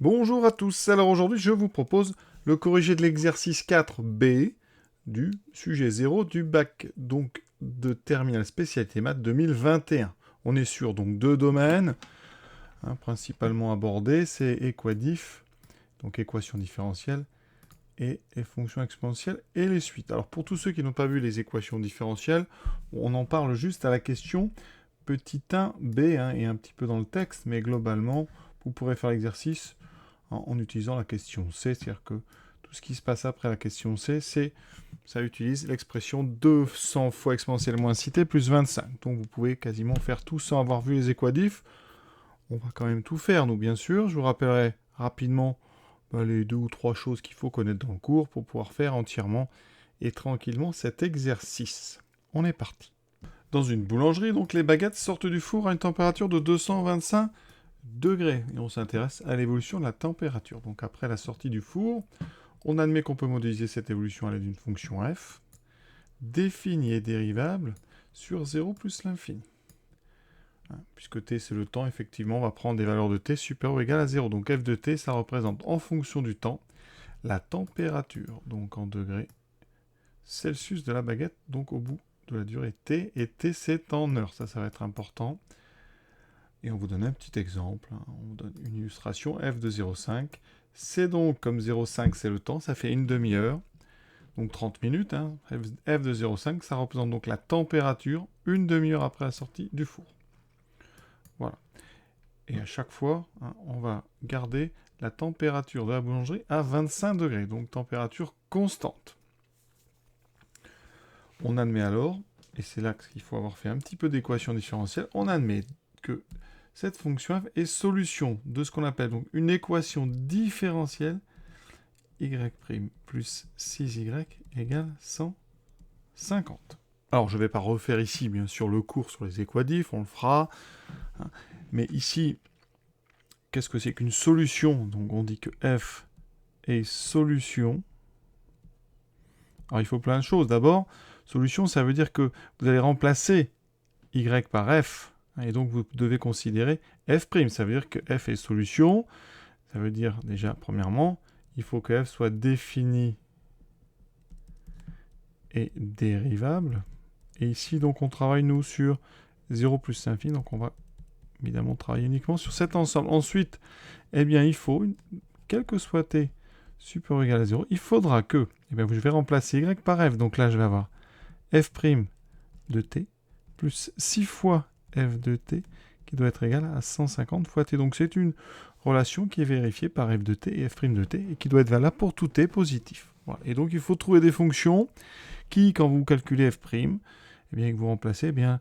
Bonjour à tous, alors aujourd'hui je vous propose le corrigé de l'exercice 4B du sujet 0 du bac donc de terminale spécialité maths 2021. On est sur donc deux domaines principalement abordés, c'est équadif, donc équation différentielle, et les fonctions exponentielles et les suites. Alors pour tous ceux qui n'ont pas vu les équations différentielles, on en parle juste à la question petit 1b et un petit peu dans le texte, mais globalement vous pourrez faire l'exercice en utilisant la question C, c'est-à-dire que tout ce qui se passe après la question C, ça utilise l'expression 200 fois exponentielle moins cité plus 25. Donc vous pouvez quasiment faire tout sans avoir vu les équadifs. On va quand même tout faire, nous, bien sûr. Je vous rappellerai rapidement les 2 ou 3 choses qu'il faut connaître dans le cours pour pouvoir faire entièrement et tranquillement cet exercice. On est parti. Dans une boulangerie, donc les baguettes sortent du four à une température de 225 degrés. Et on s'intéresse à l'évolution de la température. Donc après la sortie du four, on admet qu'on peut modéliser cette évolution à l'aide d'une fonction f, définie et dérivable sur 0 plus l'infini. Puisque t c'est le temps, effectivement, on va prendre des valeurs de t supérieures ou égales à 0. Donc f de t, ça représente en fonction du temps la température, donc en degrés Celsius de la baguette, donc au bout de la durée t, et t c'est en heures. Ça va être important. Et on vous donne un petit exemple, on vous donne une illustration, f de 0,5. C'est donc, comme 0,5 c'est le temps, ça fait une demi-heure, donc 30 minutes. F de 0,5, ça représente donc la température, une demi-heure après la sortie du four. Voilà. Et à chaque fois, on va garder la température de la boulangerie à 25 degrés, donc température constante. On admet alors, et c'est là qu'il faut avoir fait un petit peu d'équation différentielle, on admet que cette fonction f est solution de ce qu'on appelle donc une équation différentielle y' plus 6y égale 150. Alors je ne vais pas refaire ici bien sûr le cours sur les équadifs, on le fera, mais ici, qu'est-ce que c'est qu'une solution? Donc on dit que f est solution. Alors il faut plein de choses. D'abord, solution, ça veut dire que vous allez remplacer y par f, et donc vous devez considérer f'. Ça veut dire que f est solution. Ça veut dire déjà, premièrement, il faut que f soit défini et dérivable. Et ici, donc, on travaille, nous, sur 0 plus l'infini. Donc, on va évidemment travailler uniquement sur cet ensemble. Ensuite, eh bien, il faut, quel que soit t supérieur ou égal à 0, il faudra que, eh bien, je vais remplacer y par f. Donc là, je vais avoir f' de t plus 6 fois f de t qui doit être égal à 150 fois t. Donc c'est une relation qui est vérifiée par f de t et f' de t et qui doit être valable pour tout t positif. Voilà. Et donc il faut trouver des fonctions qui, quand vous calculez f', eh bien, que vous remplacez, eh bien,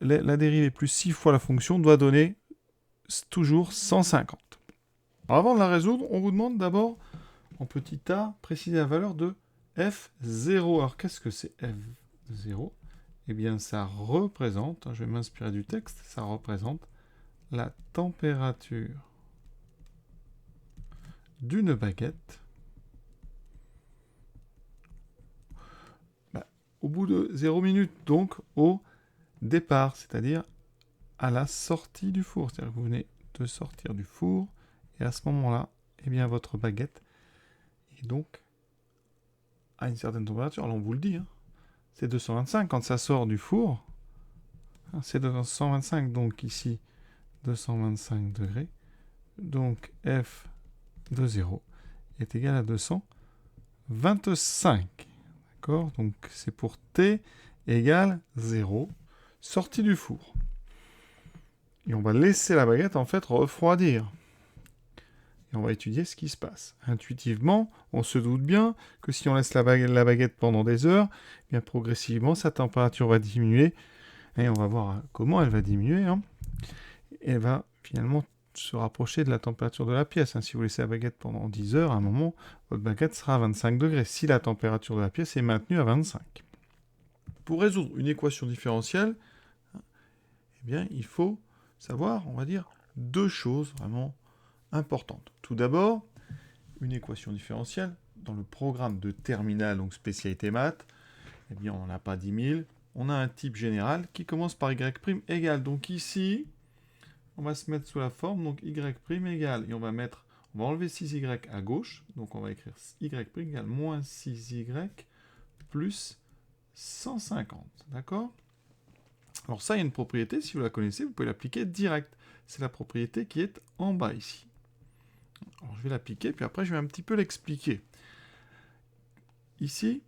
la dérivée plus 6 fois la fonction doit donner toujours 150. Alors avant de la résoudre, on vous demande d'abord, en petit a, préciser la valeur de f0. Alors qu'est-ce que c'est f0 ? Eh bien, ça représente, je vais m'inspirer du texte, ça représente la température d'une baguette au bout de 0 minute, donc au départ, c'est-à-dire à la sortie du four. C'est-à-dire que vous venez de sortir du four, et à ce moment-là, eh bien, votre baguette est donc à une certaine température. Alors, on vous le dit, c'est 225 quand ça sort du four. C'est 225, donc ici, 225 degrés. Donc f de 0 est égal à 225. D'accord? Donc c'est pour t égale 0, sortie du four. Et on va laisser la baguette en fait refroidir. Et on va étudier ce qui se passe. Intuitivement, on se doute bien que si on laisse la baguette pendant des heures, eh bien progressivement sa température va diminuer. Et on va voir comment elle va diminuer. Et elle va finalement se rapprocher de la température de la pièce. Si vous laissez la baguette pendant 10 heures, à un moment, votre baguette sera à 25 degrés, si la température de la pièce est maintenue à 25. Pour résoudre une équation différentielle, eh bien, il faut savoir, on va dire, deux choses vraiment importantes. Tout d'abord, une équation différentielle, dans le programme de terminale, donc spécialité maths, eh bien, on n'en a pas 10 000. On a un type général qui commence par y' égale. Donc ici, on va se mettre sous la forme, donc y' égale, et on va mettre On va enlever 6y à gauche, donc on va écrire y' égale moins 6y plus 150, d'accord? Alors ça, il y a une propriété, si vous la connaissez, vous pouvez l'appliquer direct. C'est la propriété qui est en bas ici. Alors je vais l'appliquer, puis après je vais un petit peu l'expliquer. Ici,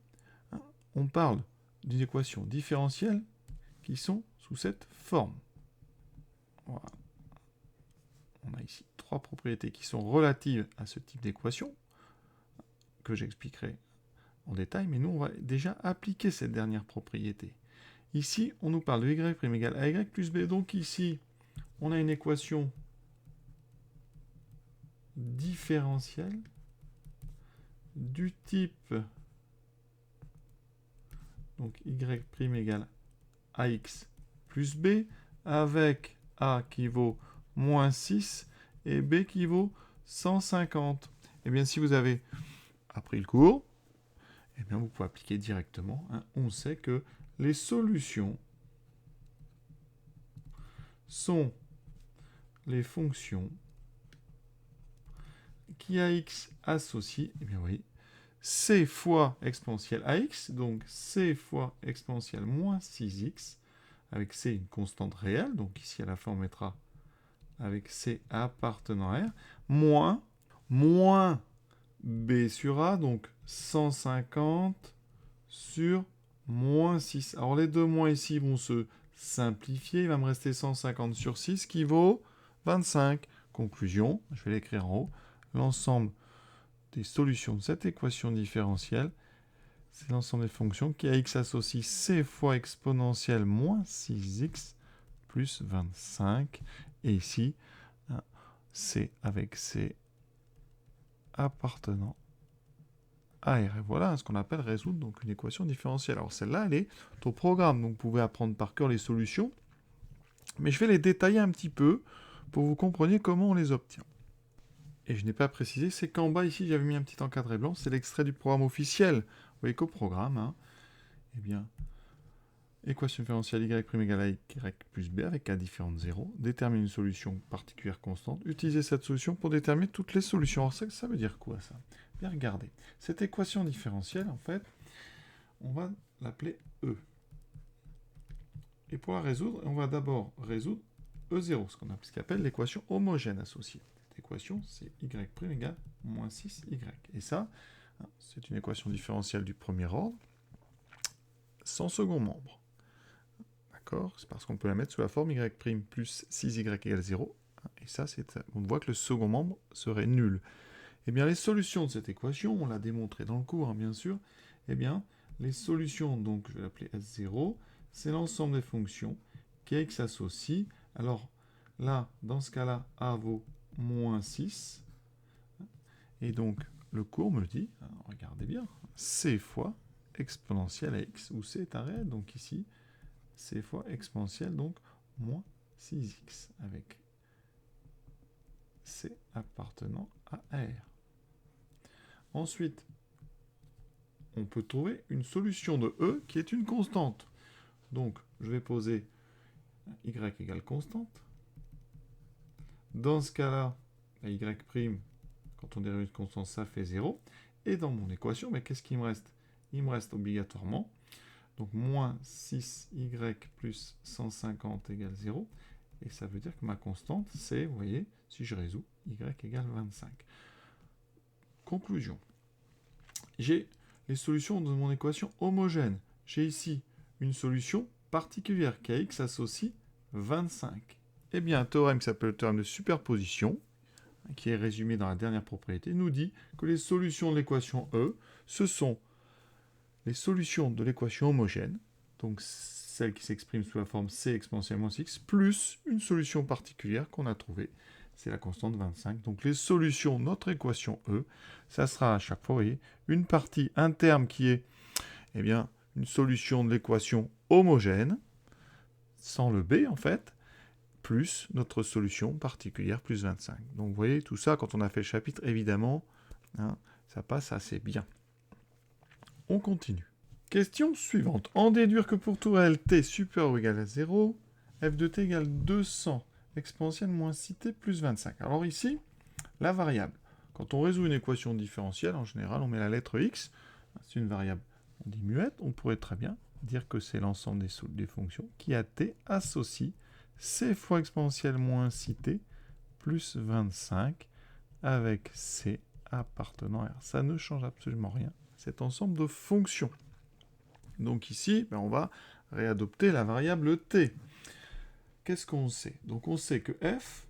on parle d'une équation différentielle qui sont sous cette forme. Voilà. On a ici 3 propriétés qui sont relatives à ce type d'équation, que j'expliquerai en détail, mais nous, on va déjà appliquer cette dernière propriété. Ici, on nous parle de y' égale a y plus b. Donc ici, on a une équation différentielle du type donc y' égale ax plus b, avec a qui vaut moins 6 et b qui vaut 150. Eh bien, si vous avez appris le cours, eh bien, vous pouvez appliquer directement. On sait que les solutions sont les fonctions qui à x associent, eh bien, vous voyez, c fois exponentielle ax, donc c fois exponentielle moins 6x, avec c une constante réelle, donc ici à la fin on mettra avec c appartenant à R, moins b sur a, donc 150 sur moins 6. Alors les deux moins ici vont se simplifier, il va me rester 150 sur 6 qui vaut 25. Conclusion, je vais l'écrire en haut, l'ensemble des solutions de cette équation différentielle, c'est l'ensemble des fonctions qui à x associe c fois exponentielle moins 6x plus 25. Et ici, c avec c appartenant à R. Et voilà ce qu'on appelle résoudre donc une équation différentielle. Alors celle-là, elle est au programme, donc vous pouvez apprendre par cœur les solutions, mais je vais les détailler un petit peu pour que vous compreniez comment on les obtient. Et je n'ai pas précisé, c'est qu'en bas ici, j'avais mis un petit encadré blanc, c'est l'extrait du programme officiel. Vous voyez qu'au programme, eh bien, équation différentielle y' égale à y plus b avec a différent de 0, détermine une solution particulière constante, utilisez cette solution pour déterminer toutes les solutions. Alors ça veut dire quoi ça? Bien regardez, cette équation différentielle, en fait, on va l'appeler E. Et pour la résoudre, on va d'abord résoudre E0, ce qu'on appelle l'équation homogène associée. Cette équation, c'est y' égale moins 6y. Et ça, c'est une équation différentielle du premier ordre, sans second membre. D'accord? C'est parce qu'on peut la mettre sous la forme y' plus 6y égale 0. Et ça, on voit que le second membre serait nul. Eh bien, les solutions de cette équation, on l'a démontré dans le cours, bien sûr, eh bien, les solutions, donc je vais l'appeler S0, c'est l'ensemble des fonctions qui à x associent. Alors là, dans ce cas-là, a vaut moins 6. Et donc, le cours me dit, regardez bien, c fois exponentielle à x, où c est un réel, donc ici, c fois exponentielle, donc moins 6x, avec c appartenant à R. Ensuite, on peut trouver une solution de E qui est une constante. Donc, je vais poser y égale constante. Dans ce cas-là, y', quand on dérive une constante, ça fait 0. Et dans mon équation, mais qu'est-ce qu'il me reste? Il me reste obligatoirement, donc moins 6y plus 150 égale 0. Et ça veut dire que ma constante, c'est, vous voyez, si je résous, y égale 25. Conclusion. J'ai les solutions de mon équation homogène. J'ai ici une solution particulière qui à x associe 25. Eh bien, un théorème qui s'appelle le théorème de superposition, qui est résumé dans la dernière propriété, nous dit que les solutions de l'équation E, ce sont les solutions de l'équation homogène, donc celle qui s'exprime sous la forme c exponentielle moins x, plus une solution particulière qu'on a trouvée, c'est la constante 25. Donc les solutions de notre équation E, ça sera à chaque fois, vous voyez, une partie, un terme qui est, eh bien, une solution de l'équation homogène, sans le b en fait, plus notre solution particulière, plus 25. Donc vous voyez, tout ça, quand on a fait le chapitre, évidemment, ça passe assez bien. On continue. Question suivante. En déduire que pour tout réel t supérieur ou égal à 0, f de t égale 200 exponentielle moins 6t plus 25. Alors ici, la variable, Quand on résout une équation différentielle, en général, on met la lettre x. C'est une variable, on dit muette. On pourrait très bien dire que c'est l'ensemble des fonctions qui a t associe c fois exponentielle moins 6t plus 25 avec c appartenant à R. Ça ne change absolument rien, cet ensemble de fonctions. Donc ici, on va réadopter la variable t. Qu'est-ce qu'on sait? Donc on sait que f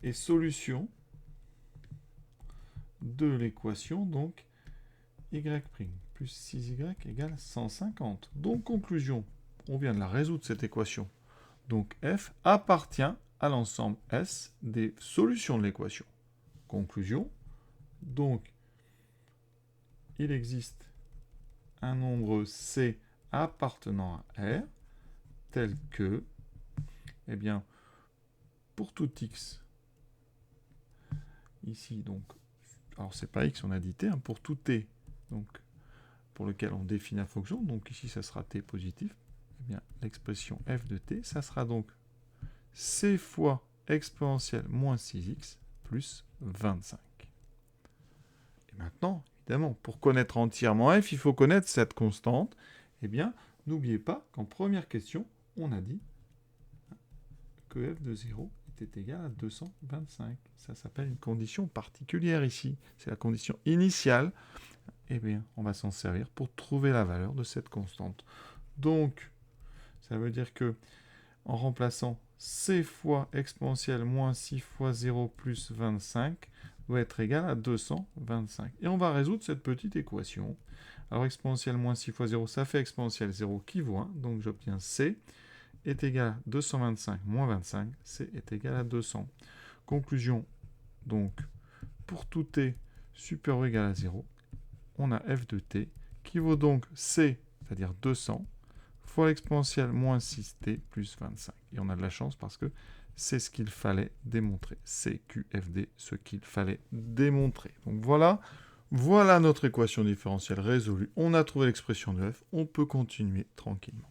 est solution de l'équation, donc y' plus 6y égale 150. Donc conclusion, on vient de la résoudre cette équation. Donc f appartient à l'ensemble S des solutions de l'équation. Conclusion, donc il existe un nombre C appartenant à R tel que, eh bien, pour tout x, ici donc, alors c'est pas x, on a dit t, hein, pour tout t, donc pour lequel on définit la fonction, donc ici ça sera t positif, eh bien l'expression f de t, ça sera donc c fois exponentielle moins 6x plus 25. Et maintenant, évidemment, pour connaître entièrement f, il faut connaître cette constante. Eh bien, n'oubliez pas qu'en première question, on a dit que f de 0 était égal à 225. Ça s'appelle une condition particulière ici. C'est la condition initiale. Eh bien, on va s'en servir pour trouver la valeur de cette constante. Donc, ça veut dire que en remplaçant c fois exponentielle moins 6 fois 0 plus 25 doit être égal à 225. Et on va résoudre cette petite équation. Alors exponentielle moins 6 fois 0, ça fait exponentielle 0 qui vaut 1. Donc j'obtiens c est égal à 225 moins 25. C est égal à 200. Conclusion, donc, pour tout t supérieur ou égal à 0, on a f de t qui vaut donc c, c'est-à-dire 200, fois l'exponentielle moins 6t plus 25. Et on a de la chance parce que c'est ce qu'il fallait démontrer. C'est QFD, ce qu'il fallait démontrer. Donc voilà notre équation différentielle résolue. On a trouvé l'expression de f. On peut continuer tranquillement.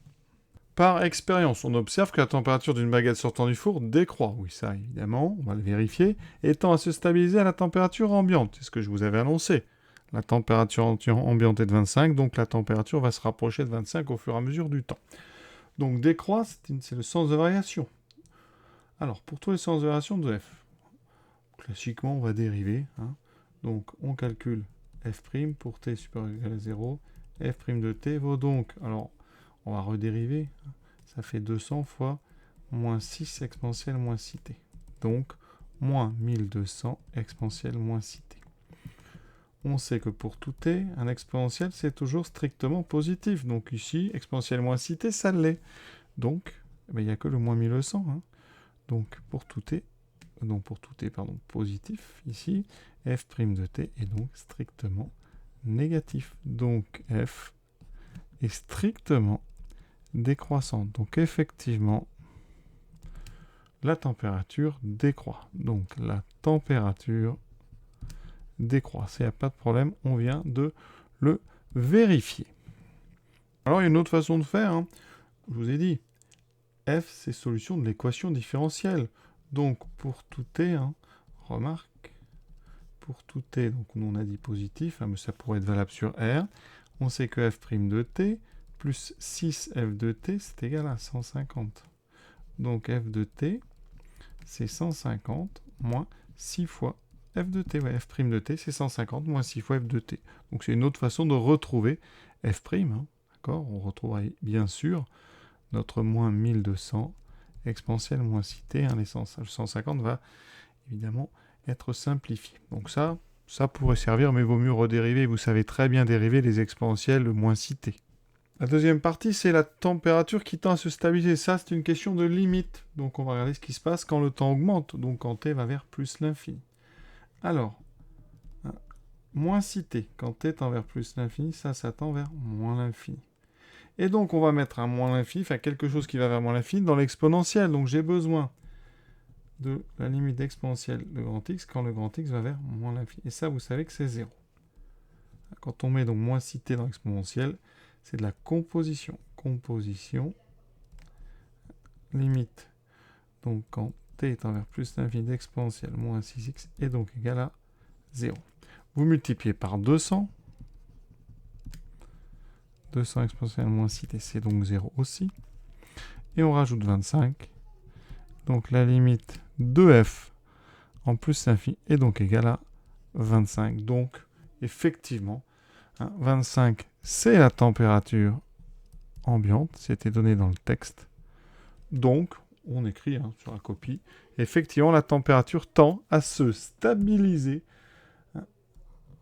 Par expérience, on observe que la température d'une baguette sortant du four décroît. Oui, ça, évidemment, on va le vérifier. Et tend à se stabiliser à la température ambiante. C'est ce que je vous avais annoncé. La température ambiante est de 25, donc la température va se rapprocher de 25 au fur et à mesure du temps. Donc décroît, c'est le sens de variation. Alors, pour tous les sens de variation de f, classiquement, on va dériver. Donc, on calcule f' pour t supérieur ou égal à 0. f' de t vaut donc, alors, on va redériver. Ça fait 200 fois moins 6 exponentielle moins 6t. Donc, moins 1200 exponentielle moins 6t. On sait que pour tout t, un exponentiel, c'est toujours strictement positif. Donc ici, exponentielle moins 6t, ça l'est. Donc, il n'y a que le moins 1200. Donc, pour tout t, positif, ici, f' de t est donc strictement négatif. Donc, f est strictement décroissante. Donc, effectivement, la température décroît. Donc, la température décroît. Il n'y a pas de problème, on vient de le vérifier. Alors, il y a une autre façon de faire. Je vous ai dit, f, c'est solution de l'équation différentielle. Donc, pour tout t, remarque, pour tout t, donc nous on a dit positif, mais ça pourrait être valable sur R. On sait que f' de t plus 6f de t, c'est égal à 150. Donc, f de t, c'est 150 moins 6 fois f de t. Ouais, f' de t, c'est 150 moins 6 fois f de t. Donc, c'est une autre façon de retrouver f'. D'accord ? On retrouve bien sûr notre moins 1200 exponentielle moins 6t. Le 150 va évidemment être simplifié. Donc ça pourrait servir, mais vaut mieux redériver. Vous savez très bien dériver les exponentielles de moins 6t. La deuxième partie, c'est la température qui tend à se stabiliser. Ça, c'est une question de limite. Donc, on va regarder ce qui se passe quand le temps augmente. Donc, quand t va vers plus l'infini. Alors, moins 6t, quand t tend vers plus l'infini, ça tend vers moins l'infini. Et donc, on va mettre un moins l'infini, enfin quelque chose qui va vers moins l'infini, dans l'exponentielle. Donc, j'ai besoin de la limite exponentielle de grand X quand le grand X va vers moins l'infini. Et ça, vous savez que c'est 0. Quand on met donc moins 6t dans l'exponentielle, c'est de la composition. Composition, limite. Donc, quand t est envers plus l'infini d'exponentielle moins 6x est donc égal à 0. Vous multipliez par 200. 200 exponentielle moins 6t, c'est donc 0 aussi. Et on rajoute 25. Donc la limite de f en plus l'infini est donc égale à 25. Donc, effectivement, 25, c'est la température ambiante. C'était donné dans le texte. Donc, on écrit sur la copie. Effectivement, la température tend à se stabiliser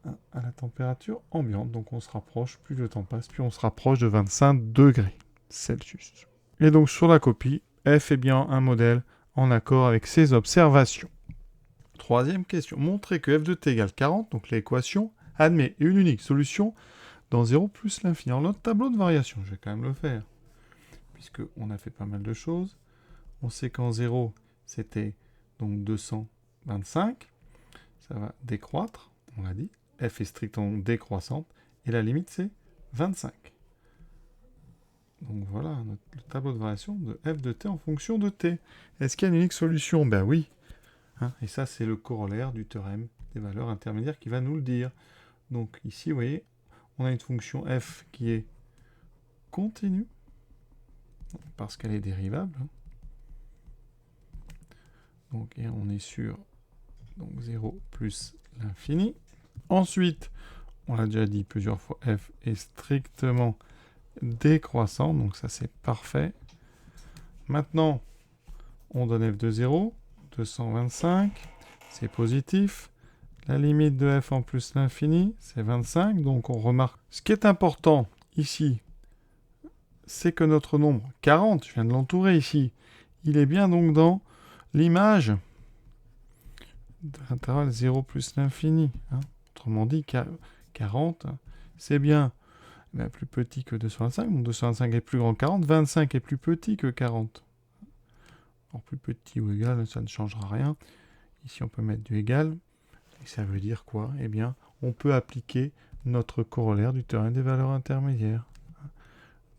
à la température ambiante. Donc, on se rapproche, plus le temps passe, plus on se rapproche de 25 degrés Celsius. Et donc, sur la copie, F est bien un modèle en accord avec ces observations. Troisième question. Montrer que f de t égale 40, donc l'équation, admet une unique solution dans 0 plus l'infini. Alors, notre tableau de variation, je vais quand même le faire, puisqu'on a fait pas mal de choses. On sait qu'en 0, c'était donc 225. Ça va décroître, on l'a dit. F est strictement décroissante. Et la limite, c'est 25. Donc voilà le tableau de variation de f de t en fonction de t. Est-ce qu'il y a une unique solution? Ben oui. Et ça, c'est le corollaire du théorème des valeurs intermédiaires qui va nous le dire. Donc ici, vous voyez, on a une fonction f qui est continue, parce qu'elle est dérivable. Donc, et on est sur 0 plus l'infini. Ensuite, on l'a déjà dit plusieurs fois, f est strictement décroissant, donc ça c'est parfait. Maintenant, on donne f de 0, 225, c'est positif. La limite de f en plus l'infini, c'est 25, donc on remarque. Ce qui est important ici, c'est que notre nombre 40, je viens de l'entourer ici, il est bien donc dans l'image de l'intervalle 0 plus l'infini. Autrement dit, 40, c'est bien plus petit que 225, donc 225 est plus grand que 40, 25 est plus petit que 40. Alors plus petit ou égal, ça ne changera rien. Ici, on peut mettre du égal. Et ça veut dire quoi? Eh bien, on peut appliquer notre corollaire du théorème des valeurs intermédiaires.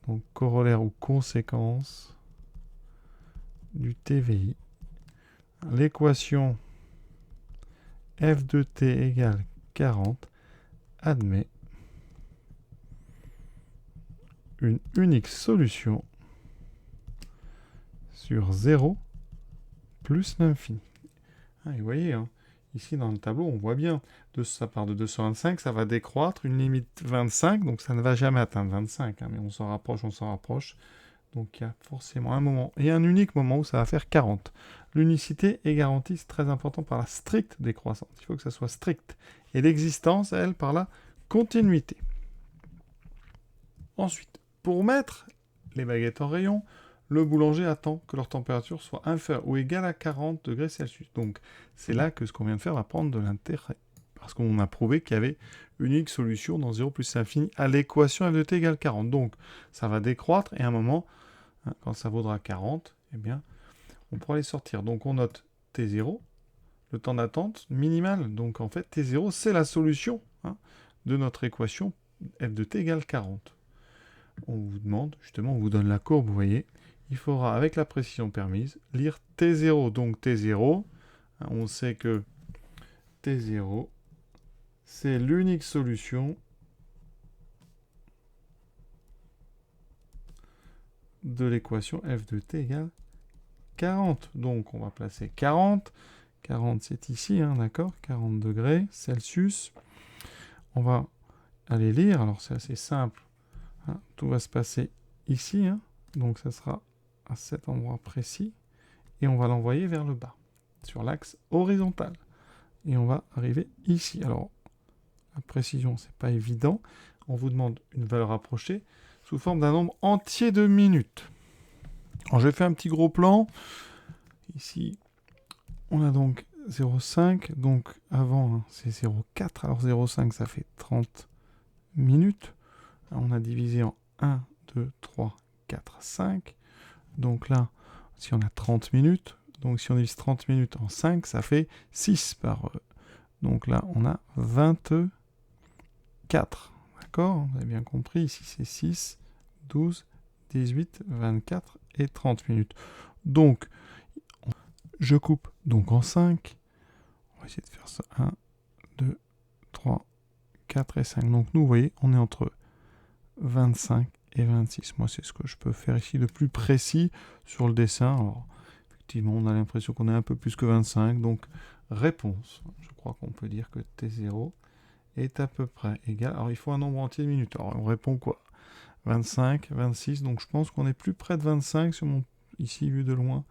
Donc, corollaire ou conséquence du TVI. L'équation f de t égale 40 admet une unique solution sur 0 plus l'infini. Et vous voyez, ici dans le tableau, on voit bien, ça part de 225, ça va décroître, une limite 25, donc ça ne va jamais atteindre 25, mais on s'en rapproche, on s'en rapproche. Donc il y a forcément un moment, et un unique moment où ça va faire 40. L'unicité est garantie, c'est très important, par la stricte décroissance. Il faut que ça soit strict. Et l'existence, elle, par la continuité. Ensuite, pour mettre les baguettes en rayon, le boulanger attend que leur température soit inférieure ou égale à 40 degrés Celsius. Donc, c'est là que ce qu'on vient de faire va prendre de l'intérêt. Parce qu'on a prouvé qu'il y avait une unique solution dans 0 plus l'infini à l'équation f de t égale 40. Donc, ça va décroître et à un moment, quand ça vaudra 40, eh bien, on pourra les sortir. Donc, on note T0, le temps d'attente minimal. Donc, en fait, T0, c'est la solution de notre équation f de t égale 40. On vous demande, justement, on vous donne la courbe, vous voyez. Il faudra, avec la précision permise, lire T0. Donc T0, on sait que T0, c'est l'unique solution de l'équation f de t égale 40. Donc on va placer 40. 40, c'est ici, d'accord? 40 degrés Celsius. On va aller lire. Alors c'est assez simple. Tout va se passer ici. Donc ça sera à cet endroit précis. Et on va l'envoyer vers le bas, sur l'axe horizontal. Et on va arriver ici. Alors, la précision, c'est pas évident. On vous demande une valeur approchée sous forme d'un nombre entier de minutes. Alors, j'ai fait un petit gros plan. Ici, on a donc 0,5. Donc, avant, c'est 0,4. Alors, 0,5, ça fait 30 minutes. On a divisé en 1, 2, 3, 4, 5. Donc là, si on a 30 minutes, donc si on divise 30 minutes en 5, ça fait 6 par... donc là, on a 24. D'accord? Vous avez bien compris, ici c'est 6, 12, 18, 24 et 30 minutes. Donc, je coupe donc en 5. On va essayer de faire ça. 1, 2, 3, 4 et 5. Donc nous, vous voyez, on est entre 25 et 26. Moi, c'est ce que je peux faire ici de plus précis sur le dessin. Alors, effectivement, on a l'impression qu'on est un peu plus que 25. Donc, réponse. Je crois qu'on peut dire que T0 est à peu près égal. Alors, il faut un nombre entier de minutes. Alors, on répond quoi? 25, 26. Donc, je pense qu'on est plus près de 25 sur mon ici vu de loin.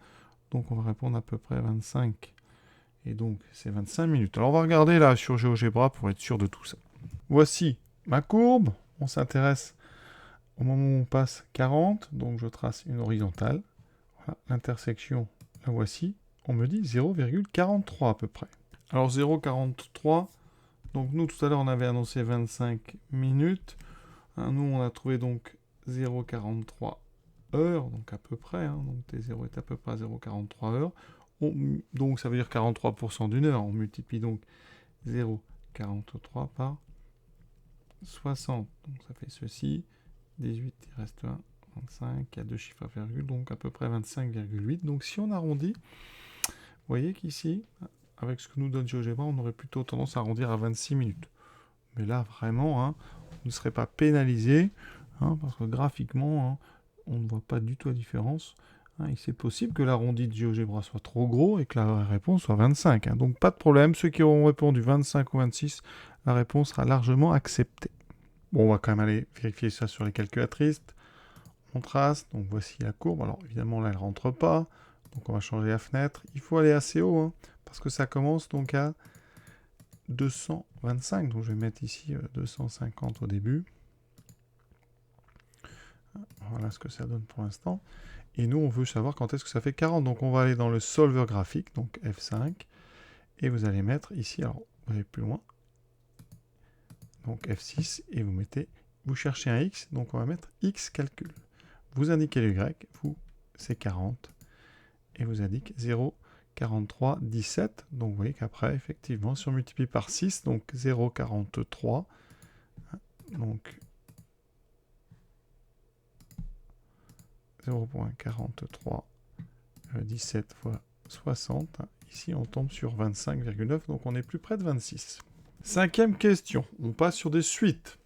Donc, on va répondre à peu près 25. Et donc, c'est 25 minutes. Alors, on va regarder là sur GeoGebra pour être sûr de tout ça. Voici ma courbe. On s'intéresse au moment où on passe 40. Donc, je trace une horizontale. Voilà, l'intersection, la voici. On me dit 0,43 à peu près. Alors, 0,43. Donc, nous, tout à l'heure, on avait annoncé 25 minutes. Hein, nous, on a trouvé donc 0,43 heures. Donc, à peu près. Hein, donc, T0 est à peu près à 0,43 heures. Donc, ça veut dire 43% d'une heure. On multiplie donc 0,43 par 60. Donc, ça fait ceci. 18, il reste 1. 25, il y a deux chiffres à virgule, donc à peu près 25,8. Donc si on arrondit, vous voyez qu'ici, avec ce que nous donne GeoGebra, on aurait plutôt tendance à arrondir à 26 minutes. Mais là, vraiment, hein, on ne serait pas pénalisé, hein, parce que graphiquement, hein, on ne voit pas du tout la différence. Hein, et c'est possible que l'arrondi de GeoGebra soit trop gros et que la réponse soit 25. Hein. Donc pas de problème, ceux qui auront répondu 25 ou 26, la réponse sera largement acceptée. Bon, on va quand même aller vérifier ça sur les calculatrices. On trace, donc voici la courbe. Alors évidemment là elle ne rentre pas, donc on va changer la fenêtre. Il faut aller assez haut, hein, parce que ça commence donc à 225. Donc je vais mettre ici 250 au début. Voilà ce que ça donne pour l'instant. Et nous on veut savoir quand est-ce que ça fait 40. Donc on va aller dans le solver graphique, donc F5. Et vous allez mettre ici, alors vous allez plus loin. Donc F6 et vous cherchez un X, donc on va mettre X calcul. Vous indiquez le Y, vous, c'est 40. Et vous indiquez 0,43, 17. Donc vous voyez qu'après, effectivement, si on multiplie par 6, donc 0,43, donc 0,43, 17 fois 60. Ici, on tombe sur 25,9, donc on est plus près de 26. Cinquième question, on passe sur des suites.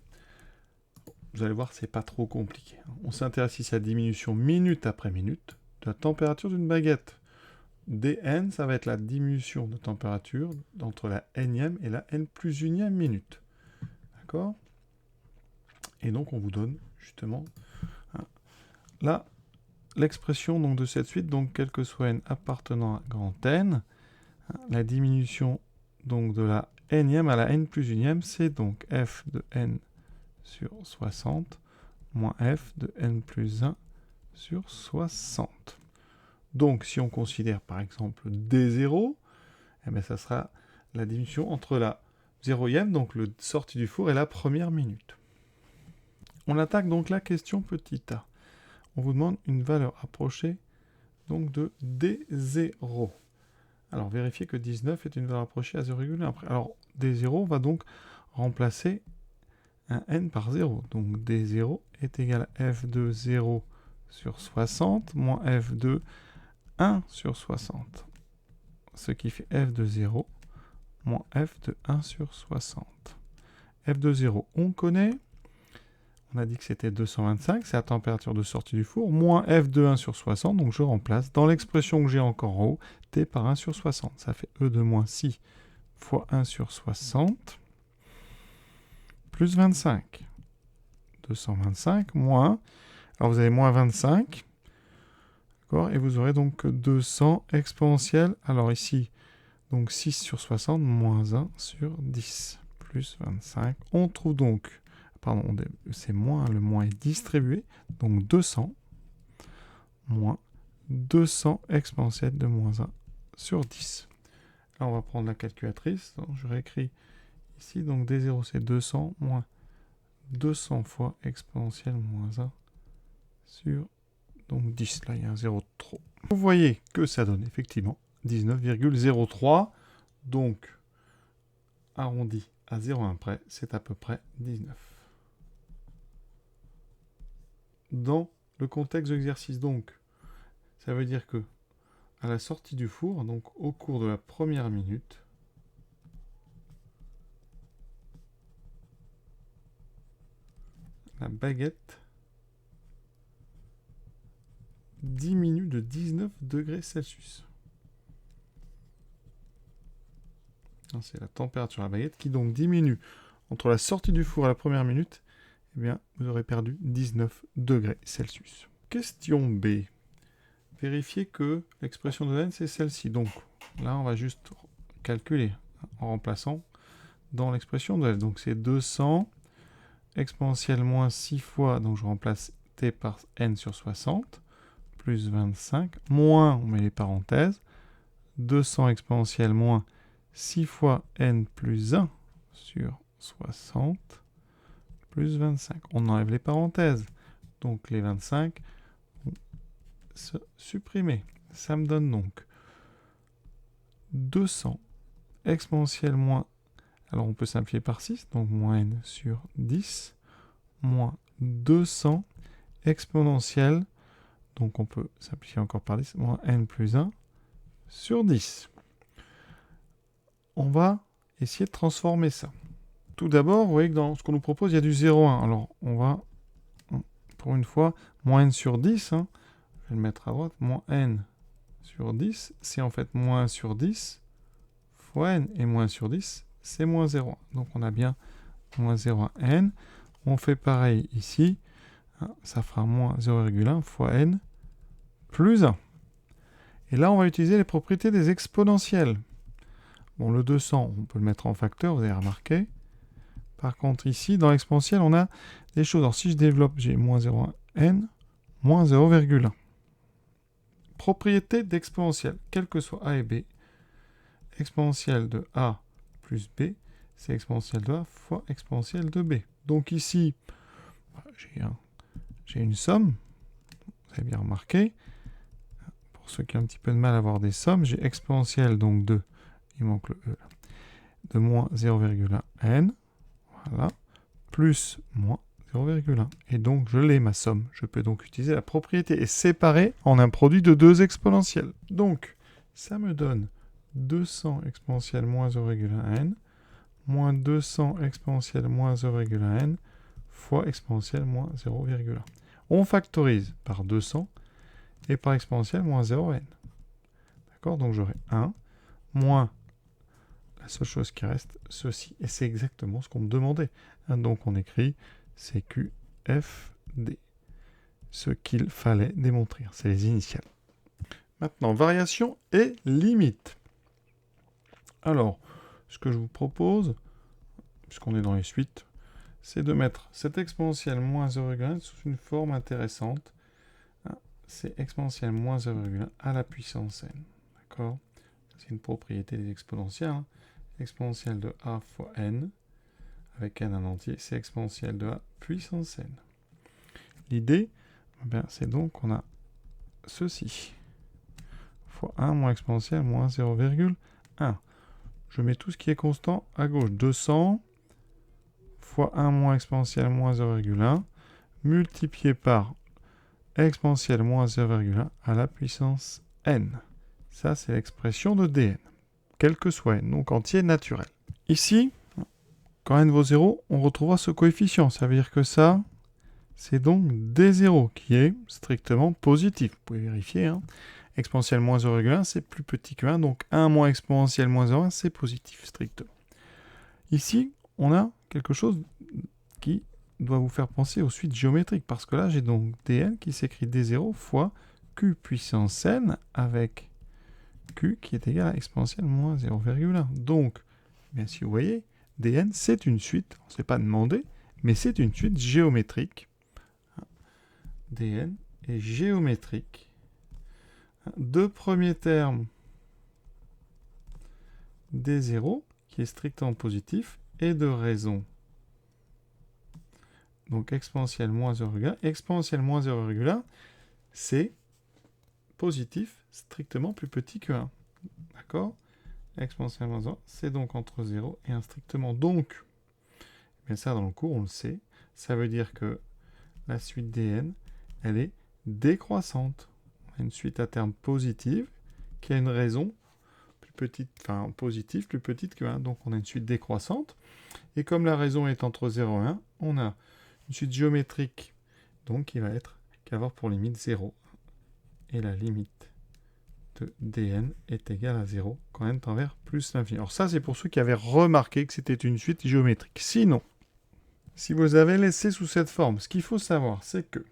Vous allez voir, c'est pas trop compliqué. On s'intéresse ici à la diminution minute après minute de la température d'une baguette. dn, ça va être la diminution de température entre la nème et la n plus unième minute. D'accord? Et donc, on vous donne justement là l'expression donc de cette suite, donc quel que soit n appartenant à grand N, la diminution donc de la nème à la n plus unième, c'est donc f de n sur 60 moins f de n plus 1 sur 60. Donc, si on considère par exemple D0, eh bien, ça sera la diminution entre la 0e, donc le sortie du four, et la première minute. On attaque donc la question petit a. On vous demande une valeur approchée donc de D0. Alors, vérifiez que 19 est une valeur approchée à 0,1. Alors, D0 va donc remplacer un n par 0. Donc, D0 est égal à f de 0 sur 60 moins f de 1 sur 60. Ce qui fait f de 0 moins f de 1 sur 60. f de 0, on connaît. On a dit que c'était 225, c'est la température de sortie du four, moins f de 1 sur 60, donc je remplace. Dans l'expression que j'ai encore en haut, t par 1 sur 60. Ça fait e de moins 6 fois 1 sur 60, plus 25. 225 moins, alors vous avez moins 25, d'accord, et vous aurez donc 200 exponentielle. Alors ici, donc 6 sur 60, moins 1 sur 10, plus 25. On trouve donc, pardon, c'est moins, le moins est distribué, donc 200 moins 200 exponentielle de moins 1 sur 10. Là, on va prendre la calculatrice. Donc, je réécris ici, donc D0, c'est 200 moins 200 fois exponentielle moins 1 sur donc 10. Là, il y a un 0 de trop. Vous voyez que ça donne effectivement 19,03. Donc, arrondi à 0,1 près, c'est à peu près 19. Dans le contexte de l'exercice, donc, ça veut dire que à la sortie du four, donc au cours de la première minute, la baguette diminue de 19 degrés Celsius. C'est la température de la baguette qui donc diminue entre la sortie du four et la première minute. Eh bien, vous aurez perdu 19 degrés Celsius. Question B. Vérifiez que l'expression de n, c'est celle-ci. Donc, là, on va juste calculer en remplaçant dans l'expression de n. Donc, c'est 200 exponentielle moins 6 fois, donc je remplace t par n sur 60, plus 25, moins, on met les parenthèses, 200 exponentielle moins 6 fois n plus 1 sur 60, plus 25. On enlève les parenthèses, donc les 25 vont se supprimer. Ça me donne donc 200 exponentielle moins, alors on peut simplifier par 6, donc moins n sur 10, moins 200 exponentielle, donc on peut simplifier encore par 10, moins n plus 1 sur 10. On va essayer de transformer ça. Tout d'abord, vous voyez que dans ce qu'on nous propose, il y a du 0,1. Alors, on va, pour une fois, moins n sur 10, je vais le mettre à droite, moins n sur 10, c'est en fait moins 1 sur 10 fois n, et moins 1 sur 10, c'est moins 0,1. Donc, on a bien moins 0,1 n. On fait pareil ici, ça fera moins 0,1 fois n plus 1. Et là, on va utiliser les propriétés des exponentielles. Bon, le 200, on peut le mettre en facteur, vous avez remarqué. Par contre, ici, dans l'exponentielle, on a des choses. Alors, si je développe, j'ai moins 0,1 n, moins 0,1. Propriété d'exponentielle, quel que soit a et b. Exponentielle de a plus b, c'est exponentielle de a fois exponentielle de b. Donc ici, j'ai une somme, vous avez bien remarqué. Pour ceux qui ont un petit peu de mal à avoir des sommes, j'ai exponentielle donc de, il manque le e là, de moins 0,1 n, voilà, plus moins 0,1. Et donc, je l'ai, ma somme. Je peux donc utiliser la propriété et séparer en un produit de deux exponentielles. Donc, ça me donne 200 exponentielle moins 0,1 n, moins 200 exponentielle moins 0,1 n, fois exponentielle moins 0,1. On factorise par 200 et par exponentielle moins 0n. D'accord? Donc, j'aurai 1 moins la seule chose qui reste, ceci. Et c'est exactement ce qu'on me demandait. Donc on écrit CQFD. Ce qu'il fallait démontrer. C'est les initiales. Maintenant, variation et limite. Alors, ce que je vous propose, puisqu'on est dans les suites, c'est de mettre cette exponentielle moins 0,1 sous une forme intéressante. C'est exponentielle moins 0,1 à la puissance n. D'accord? C'est une propriété des exponentielles. Exponentielle de a fois n, avec n en entier, c'est exponentielle de a puissance n. L'idée, c'est donc qu'on a ceci, fois 1 moins exponentielle moins 0,1. Je mets tout ce qui est constant à gauche. 200 fois 1 moins exponentielle moins 0,1, multiplié par exponentielle moins 0,1 à la puissance n. Ça, c'est l'expression de dn. Quel que soit n, donc entier naturel. Ici, quand n vaut 0, on retrouvera ce coefficient. Ça veut dire que ça, c'est donc d0 qui est strictement positif. Vous pouvez vérifier. Exponentielle moins 0,1, c'est plus petit que 1. Donc 1 moins exponentielle moins 0,1, c'est positif strictement. Ici, on a quelque chose qui doit vous faire penser aux suites géométriques. Parce que là, j'ai donc dn qui s'écrit d0 fois q puissance n avec q qui est égal à exponentielle moins 0,1. Donc, bien si vous voyez, dn, c'est une suite, on ne s'est pas demandé, mais c'est une suite géométrique. dn est géométrique. Deux premiers termes, d0, qui est strictement positif, et de raison. Donc, exponentielle moins 0,1. Exponentielle moins 0,1, c'est positif, strictement plus petit que 1. D'accord? Exponentielle moins 1, c'est donc entre 0 et 1 strictement. Donc, mais ça dans le cours, on le sait, ça veut dire que la suite dn, elle est décroissante. On a une suite à terme positive qui a une raison plus petite, enfin positive plus petite que 1. Donc on a une suite décroissante. Et comme la raison est entre 0 et 1, on a une suite géométrique, donc qui va être qu'avoir pour limite 0. Et la limite de dn est égale à 0 quand n tend vers plus l'infini. Alors ça, c'est pour ceux qui avaient remarqué que c'était une suite géométrique. Sinon, si vous avez laissé sous cette forme, ce qu'il faut savoir, c'est que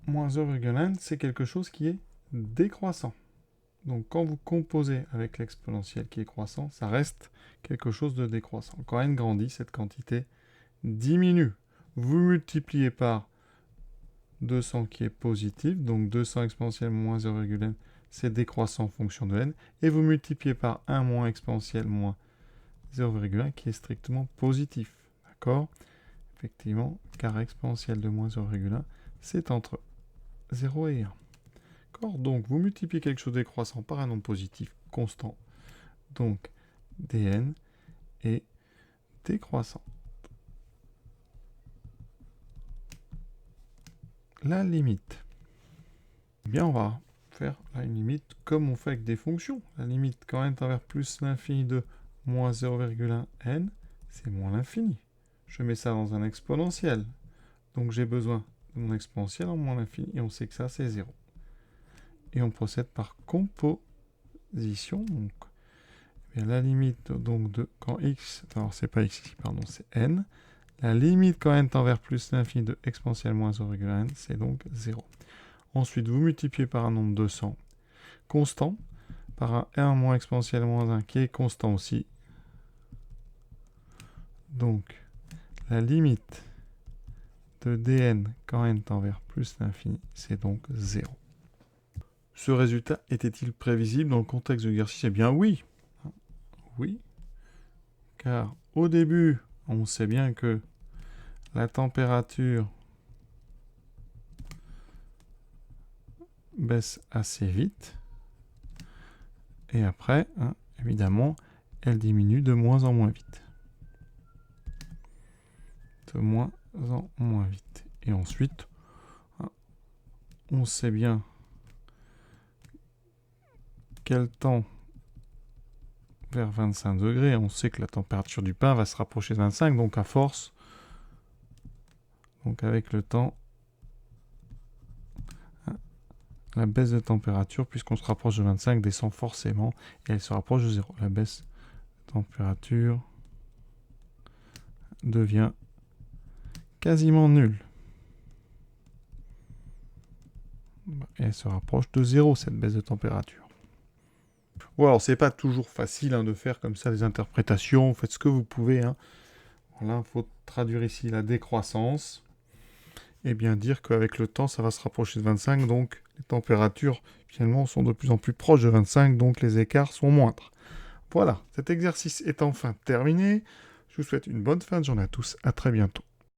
moins 0,1, c'est quelque chose qui est décroissant. Donc quand vous composez avec l'exponentielle qui est croissant, ça reste quelque chose de décroissant. Quand n grandit, cette quantité diminue. Vous multipliez par 200 qui est positif, donc 200 exponentielle moins 0,n, c'est décroissant en fonction de n, et vous multipliez par 1 moins exponentielle moins 0,1 qui est strictement positif. D'accord? Effectivement, car exponentielle de moins 0,1, c'est entre 0 et 1. D'accord? Donc, vous multipliez quelque chose de décroissant par un nombre positif constant. Donc, dn est décroissant. La limite. Eh bien, on va faire là, une limite comme on fait avec des fonctions. La limite, quand n tend vers plus l'infini de moins 0,1 n, c'est moins l'infini. Je mets ça dans un exponentiel. Donc, j'ai besoin de mon exponentiel en moins l'infini. Et on sait que ça, c'est 0. Et on procède par composition. Donc, eh bien, la limite donc, de quand x, alors c'est pas x ici, pardon, c'est n. La limite quand n tend vers plus l'infini de exponentielle moins 0,1n, c'est donc 0. Ensuite, vous multipliez par un nombre 200 constant, par un 1 moins exponentielle moins 1 qui est constant aussi. Donc, la limite de dn quand n tend vers plus l'infini, c'est donc 0. Ce résultat était-il prévisible dans le contexte de l'exercice? Eh bien oui. Oui. Car au début, on sait bien que la température baisse assez vite. Et après, évidemment, elle diminue de moins en moins vite. De moins en moins vite. Et ensuite, on sait bien qu'elle tend vers 25 degrés. On sait que la température du pain va se rapprocher de 25, donc à force, donc avec le temps, la baisse de température, puisqu'on se rapproche de 25, descend forcément et elle se rapproche de 0. La baisse de température devient quasiment nulle. Et elle se rapproche de 0, cette baisse de température. Bon, alors, c'est pas toujours facile de faire comme ça des interprétations. Faites ce que vous pouvez. Voilà, il faut traduire ici la décroissance. Et bien dire qu'avec le temps, ça va se rapprocher de 25. Donc, les températures, finalement, sont de plus en plus proches de 25. Donc, les écarts sont moindres. Voilà, cet exercice est enfin terminé. Je vous souhaite une bonne fin de journée à tous. À très bientôt.